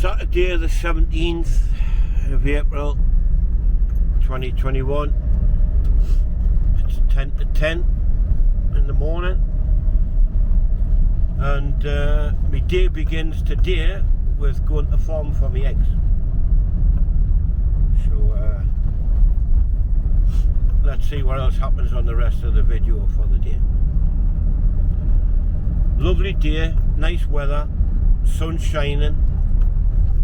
Saturday the 17th of April 2021. It's 10 to 10 in the morning, and my day begins today with going to farm for my eggs. So let's see what else happens on the rest of the video for the day. Lovely day, nice weather, sun shining,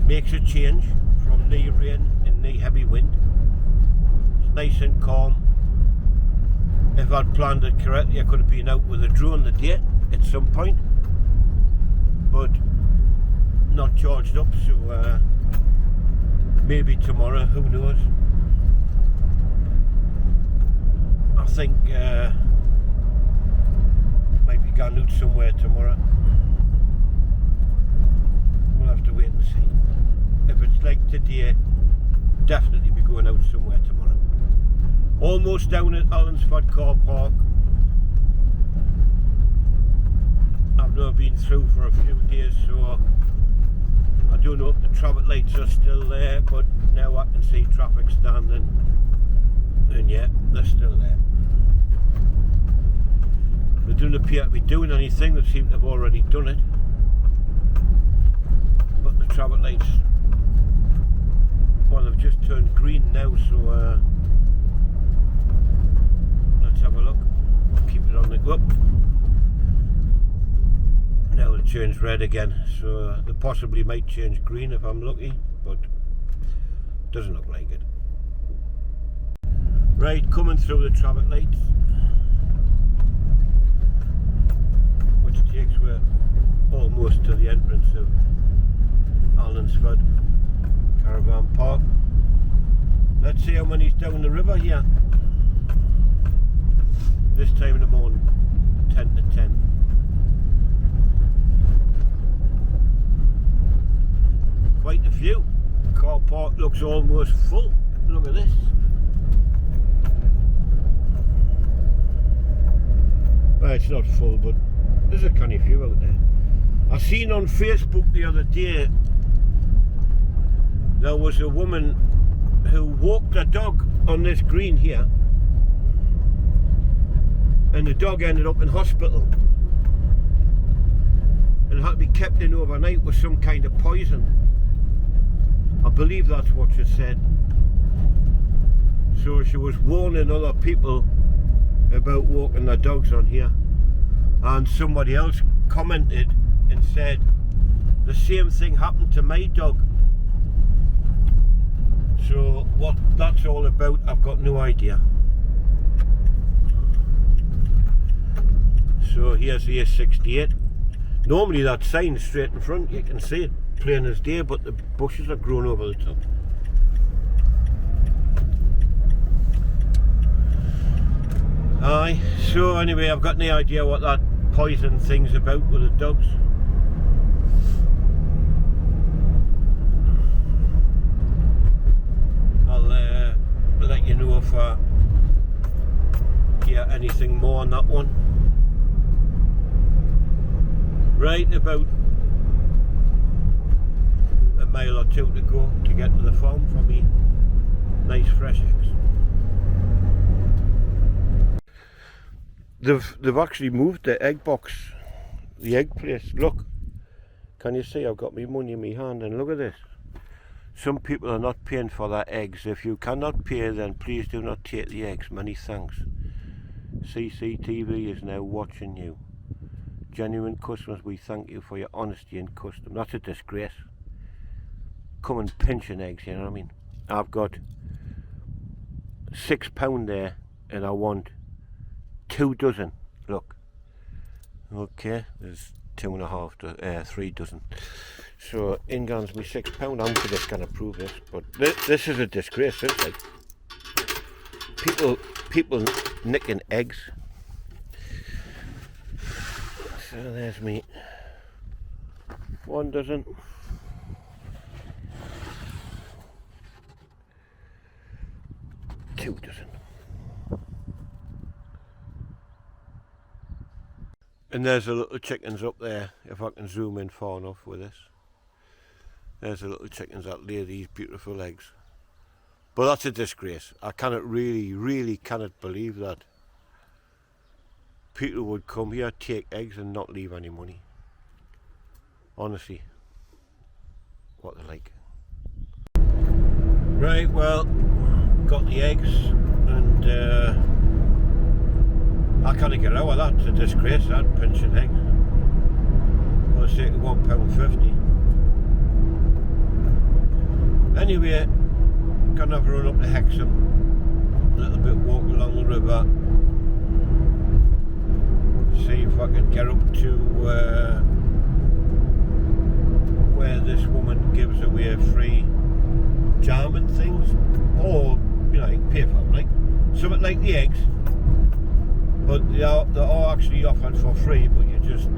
makes a change from knee rain and knee heavy wind. It's nice and calm. If I'd planned it correctly, I could have been out with a drone today at some point, but not charged up, so maybe tomorrow, who knows. I think might be going out somewhere tomorrow. We'll have to wait and see. If it's like today, definitely be going out somewhere tomorrow. Almost down at Allenford car park. I've not been through for a few days, so I don't know if the traffic lights are still there, but now I can see traffic standing, and yeah, they're still there. They don't appear to be doing anything. They seem to have already done it, but the traffic lights, well, they've just turned green now, so let's have a look. Keep it on the up. Now they'll change red again, so they possibly might change green if I'm lucky, but doesn't look like it. Right, coming through the traffic lights, which takes me almost to the entrance of Allenford Caravan Park. Let's see how many's down the river here. This time in the morning, 10 to 10. Quite a few. Car park looks almost full. Look at this. Well, it's not full, but there's a kind of few out there. I seen on Facebook the other day there was a woman who walked a dog on this green here, and the dog ended up in hospital and had to be kept in overnight with some kind of poison. I believe that's what she said. So she was warning other people about walking their dogs on here, and somebody else commented and said the same thing happened to my dog. So what that's all about, I've got no idea. So here's the A68. Normally that sign's straight in front, you can see it plain as day, but the bushes are grown over the top. Aye, so anyway, I've got no idea what that poison thing's about with the dogs. I'll let you know if I hear anything more on that one. Right, about a mile or two to go to get to the farm for me nice fresh eggs. They've actually moved the egg box, the egg place. Look, can you see I've got my money in my hand, and look at this. Some people are not paying for their eggs. If you cannot pay, then please do not take the eggs. Many thanks. CCTV is now watching you. Genuine customers, we thank you for your honesty in custom. That's a disgrace. Come and pinch an eggs, you know what I mean? I've got £6 there, and I want 2 dozen. Look, okay, there's 2.5 to 3 dozen. So in goes me £6. I'm just gonna prove this, but this is a disgrace. This, like, people nicking eggs. So there's me 1 dozen. 2 dozen. And there's the little chickens up there, if I can zoom in far enough with this. There's the little chickens that lay these beautiful eggs. But that's a disgrace. I cannot really cannot believe that people would come here, take eggs and not leave any money. Honestly, what they're like. Right, well, got the eggs and I can't get out of that. It's a disgrace, that, pinching eggs. For the sake of £1.50. Anyway, gonna have a run up to Hexham, a little bit walk along the river, see if I can get up to where this woman gives away free jam and things, or you know, you can pay for them, like something like the eggs, but they are actually offered for free, but you just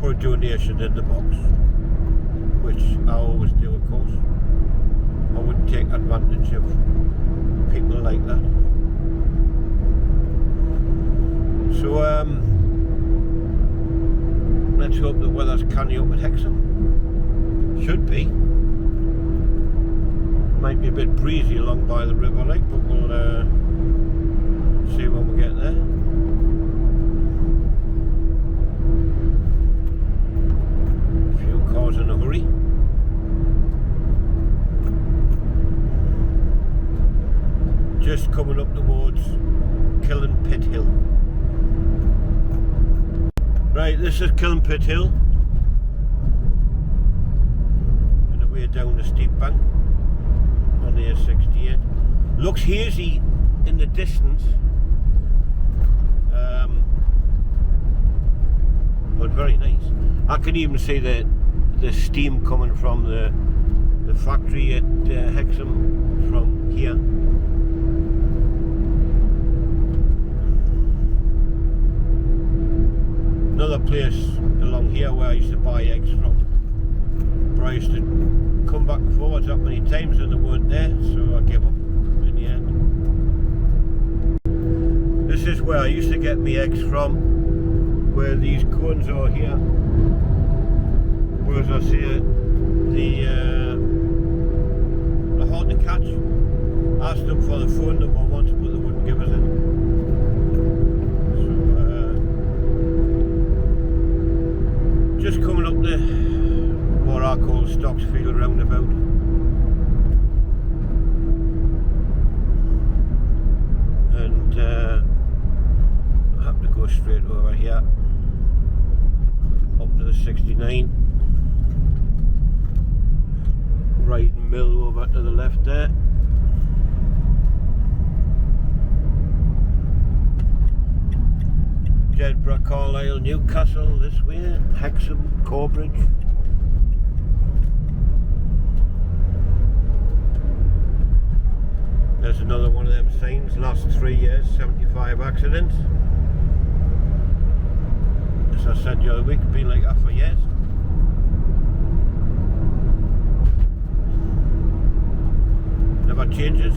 put a donation in the box, which I always do, of course. I wouldn't take advantage of people like that. So let's hope the weather's canny up at Hexham. Should be. Might be a bit breezy along by the river lake, but we'll see when we get there. A few cars in a hurry. Just coming up towards Pit Hill. Right, this is Pit Hill. And away down the steep bank on the A68. Looks hazy in the distance, but very nice. I can even see the steam coming from the factory at Hexham from here. Another place along here where I used to buy eggs from, but I used to come back and forwards that many times and they weren't there, so I gave up in the end. This is where I used to get my eggs from, where these cones are here. Whereas I say they're hard to catch. Asked them for the phone number once, but they wouldn't give us it. Just coming up the what I call Stocksfield roundabout. And I have to go straight over here up to the 69. Right mill over to the left there. Jedburgh, Carlisle, Newcastle this way, Hexham, Corbridge. There's another one of them signs, last 3 years, 75 accidents. As I said the other week, been like that for years. Never changes.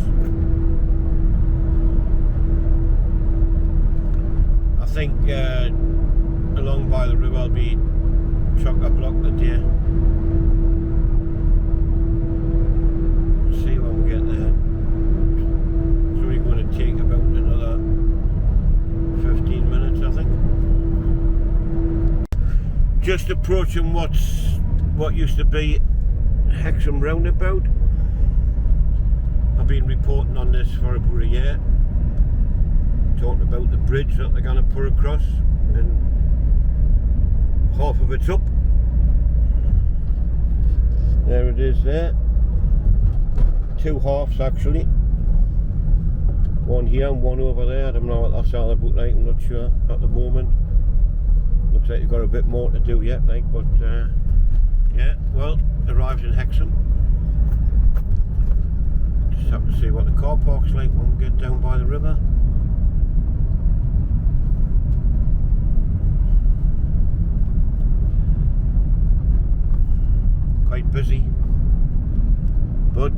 I think along by the river will be chock-a-block today. See when we get there. It's only going to take about another 15 minutes, I think. Just approaching what used to be Hexham roundabout. I've been reporting on this for about a year. Talking about the bridge that they're going to put across, and half of it's up. There it is there. Two halves actually. One here and one over there. I don't know what that's all about, like, I'm not sure at the moment. Looks like you've got a bit more to do yet, like, but yeah, well, arrived in Hexham. Just have to see what the car park's like when we get down by the river. Quite busy, but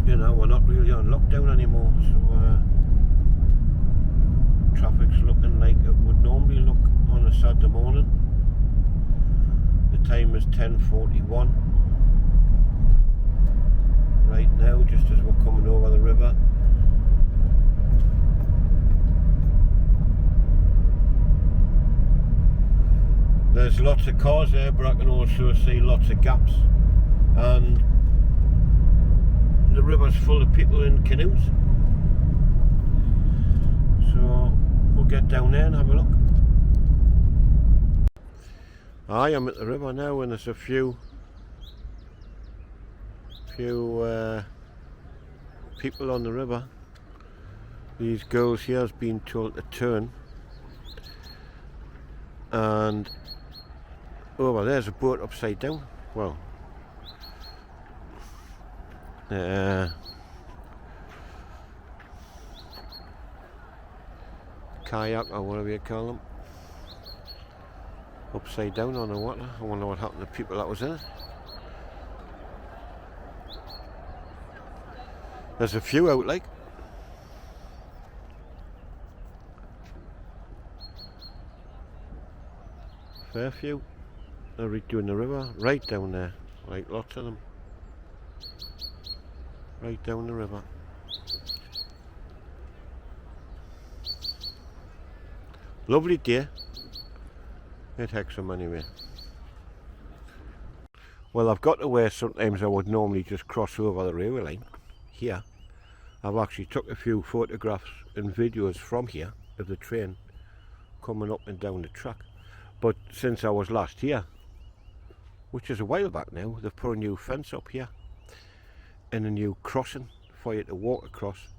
you know, we're not really on lockdown anymore, so traffic's looking like it would normally look on a Saturday morning. The time is 10:41 right now, just as we're coming over the river. There's lots of cars there, but I can also see lots of gaps, and the river's full of people in canoes. So we'll get down there and have a look. I am at the river now, and there's a few people on the river. These girls here has been told to turn, and over there's a boat upside down. Well, kayak or whatever you call them, upside down on the water. I wonder what happened to the people that was in it. There's a few out, like. Fair few. They're right down the river, right down there, like lots of them. Right down the river. Lovely day at Hexham anyway. Well, I've got to where sometimes I would normally just cross over the railway line. Here, I've actually took a few photographs and videos from here of the train coming up and down the track. But since I was last here, which is a while back now, they've put a new fence up here and a new crossing for you to walk across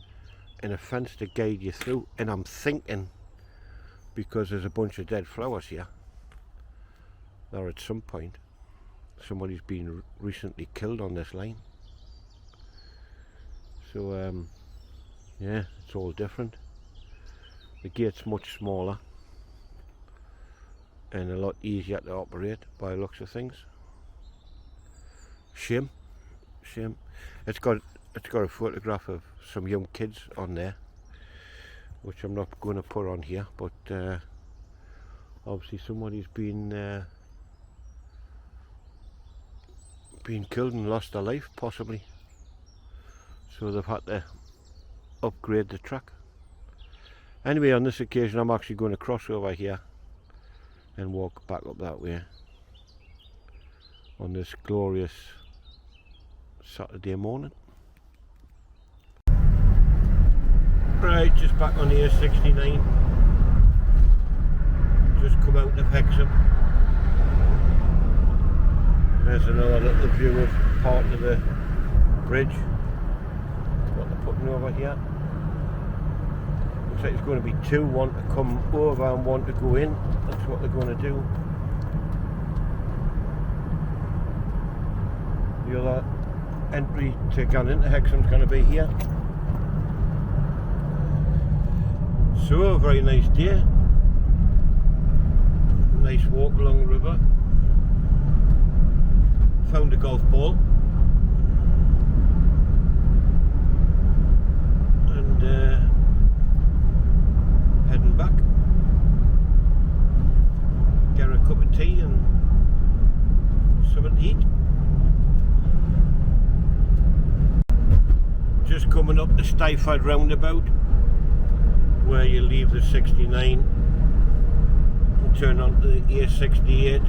and a fence to guide you through. And I'm thinking, because there's a bunch of dead flowers here, that at some point somebody's been recently killed on this line. So yeah, it's all different. The gate's much smaller and a lot easier to operate by the looks of things. Shame. It's got a photograph of some young kids on there, which I'm not going to put on here, but obviously somebody's been killed and lost their life, possibly. So they've had to upgrade the track. Anyway, on this occasion I'm actually going to cross over here and walk back up that way on this glorious Saturday morning. Right, just back on the A69. Just come out of Hexham. There's another little view of part of the bridge. What they're putting over here. Looks like it's going to be two, one to come over and one to go in. That's what they're going to do. The other entry to get into Hexham's going to be here. So, a very nice day. Nice walk along the river. Found a golf ball. And heading back. Get her a cup of tea and something to eat. Just coming up the Stiford roundabout, where you leave the 69 and turn onto the A68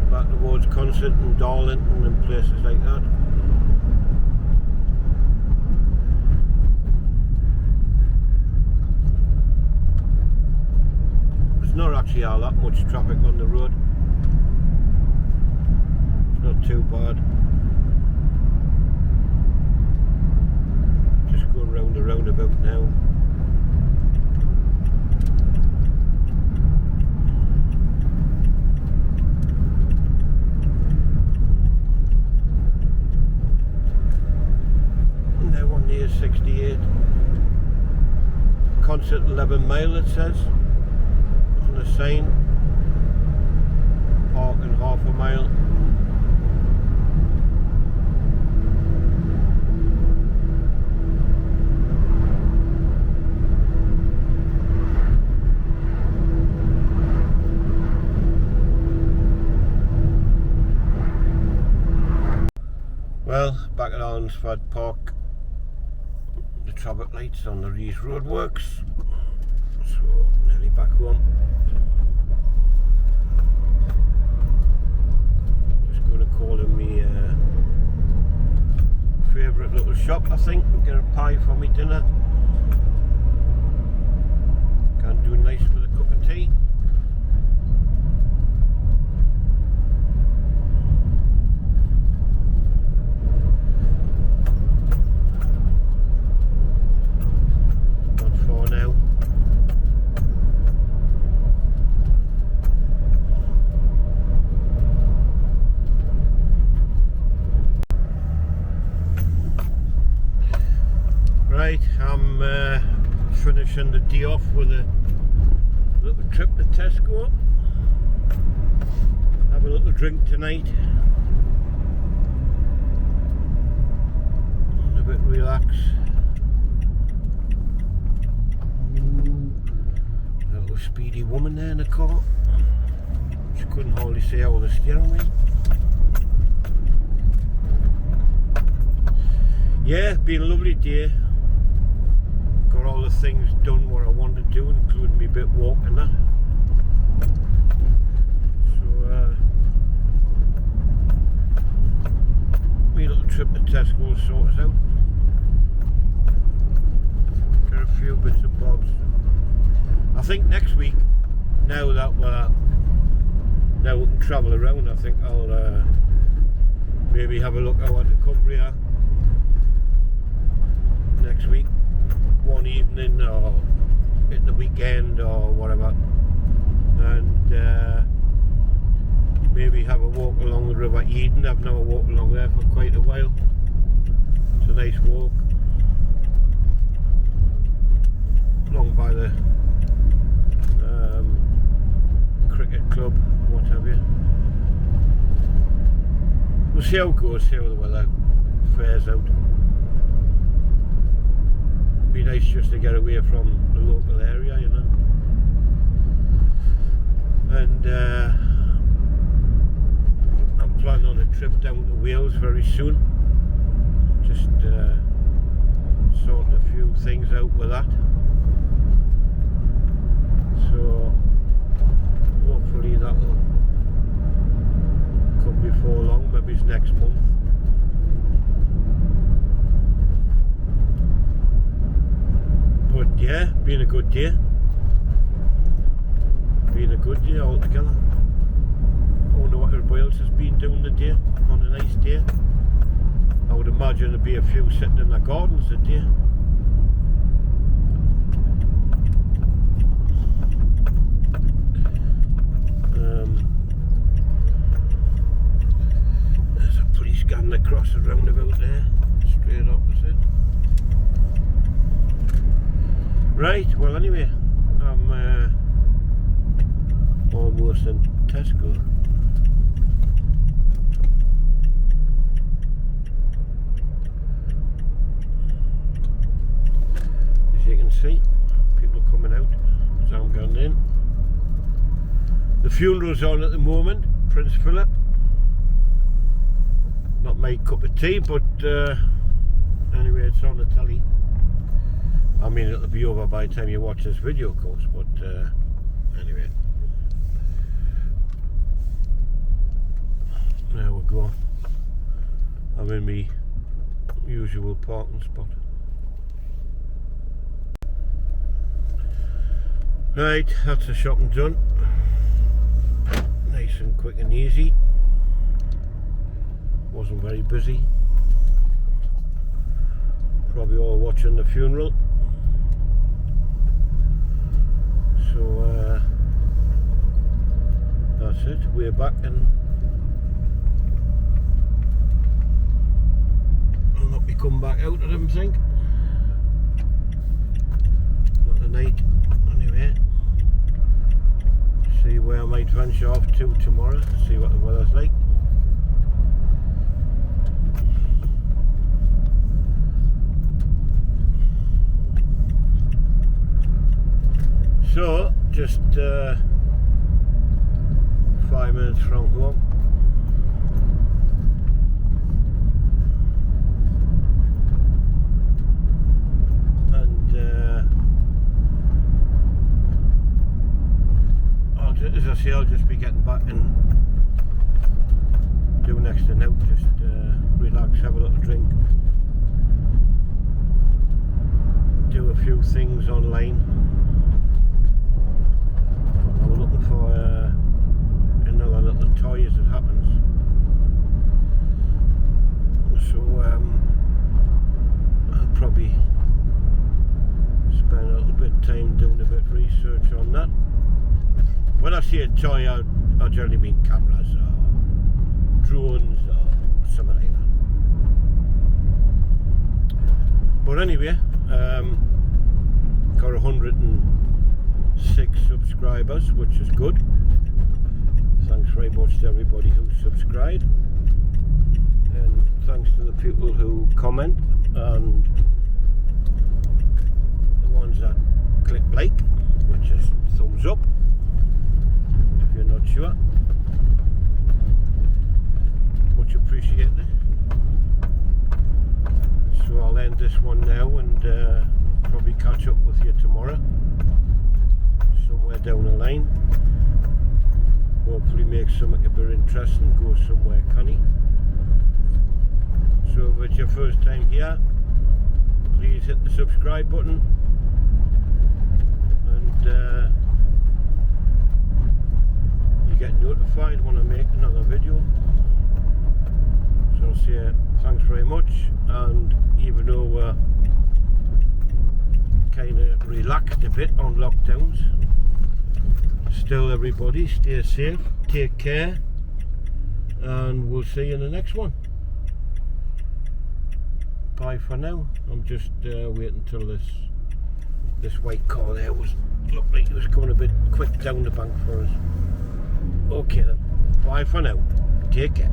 back towards Consett and Darlington and places like that. There's not actually all that much traffic on the road. It's not too bad. Just going round the roundabout now. Now on the A68. Consett 11 mile it says on the sign. Parking half a mile. Well, back at Arnsford Park, the traffic lights on the Rees Road works, so nearly back home. Just going to call in my favourite little shop, I think, and get a pie for me dinner. Can do nice with a cup of tea. Right, I'm finishing the day off with a little trip to Tesco. Have a little drink tonight. A bit relaxed. A little speedy woman there in the car. She couldn't hardly see out of the steering wheel. Yeah, been a lovely day. Got all the things done what I wanted to do, including me bit walk and that. So me little trip to Tesco will sort us out. Got a few bits and bobs. I think next week, now we can travel around, I think I'll maybe have a look out at the Cumbria next week. One evening or in the weekend or whatever, and maybe have a walk along the River Eden. I've never walked along there for quite a while. It's a nice walk along by the cricket club, what have you. We'll see how it goes, see how the weather fares out. Be nice just to get away from the local area, you know. And I'm planning on a trip down to Wales very soon. Just sorting a few things out with that. So hopefully that'll come before long, maybe it's next month. But yeah, been a good day. Been a good day altogether. I wonder what everybody else has been doing today on a nice day. I would imagine there'd be a few sitting in their gardens today. There's a police gun across the roundabout there, straight opposite. Right, well anyway, I'm almost in Tesco. As you can see, people coming out as I'm going in. The funeral's on at the moment, Prince Philip. Not my cup of tea, but anyway, it's on the telly. I mean, it'll be over by the time you watch this video, of course, but anyway. There we go. I'm in my usual parking spot. Right, that's the shopping done. Nice and quick and easy. Wasn't very busy. Probably all watching the funeral. So that's it, we're back and I'll not be coming back out, I don't think. Not tonight, anyway. See where I might venture off to tomorrow, see what the weather's like. So, just 5 minutes from home. say I'll just be getting back and do next to now, just relax, have a little drink, do a few things online. I'm looking for another little toy as it happens, so I'll probably spend a little bit of time doing a bit of research on that. When I say a toy, I generally mean cameras or drones or something like that. But anyway, got 106 subscribers, which is good. Thanks very much to everybody who subscribed, and thanks to the people who comment and the ones that click like, which is thumbs up if you're not sure. Much appreciated. So I'll end this one now and probably catch up with you tomorrow somewhere down the line. Hopefully make something a bit interesting, go somewhere canny. So if it's your first time here, please hit the subscribe button, and you get notified when I make another video. So I'll say thanks very much, and even though we're kind of relaxed a bit on lockdowns, still everybody stay safe, take care, and we'll see you in the next one. Bye for now. I'm just waiting till this white car there looked like it was coming a bit quick down the bank for us. Okay then, bye for now, take care.